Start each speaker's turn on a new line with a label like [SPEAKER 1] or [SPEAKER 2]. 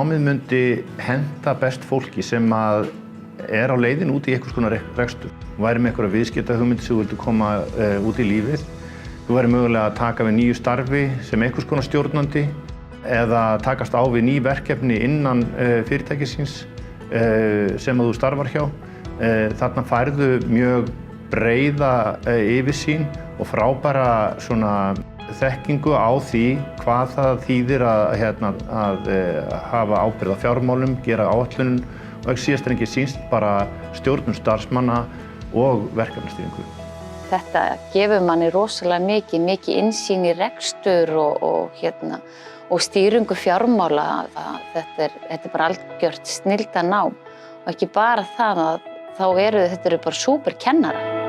[SPEAKER 1] námið myndi henta best fólki sem á leiðin út í einhvers konar rekstur. Þú væri með einhverja viðskiptahugmynd sem þú vildir koma út í lífið. Þú væri mögulega að taka við nýju starfi sem einhvers konar stjórnandi eða takast á við ný verkefni innan fyrirtækisins sem að þú starfar hjá. Þarna færðu mjög breiða yfirsýn og frábæra svona þekkingu á því hvað það þýðir að hafa ábyrgð á fjármálum, gera áætlun og ekki síðast en ekki síst bara stjórnun starfsmanna og verkefnastýringu.
[SPEAKER 2] Þetta gefur manni rosalega mikið innsýn í rekstur og stýringu fjármála. Þetta er bara algjört snilldarnám og ekki bara það að þetta eru bara súperkennarar.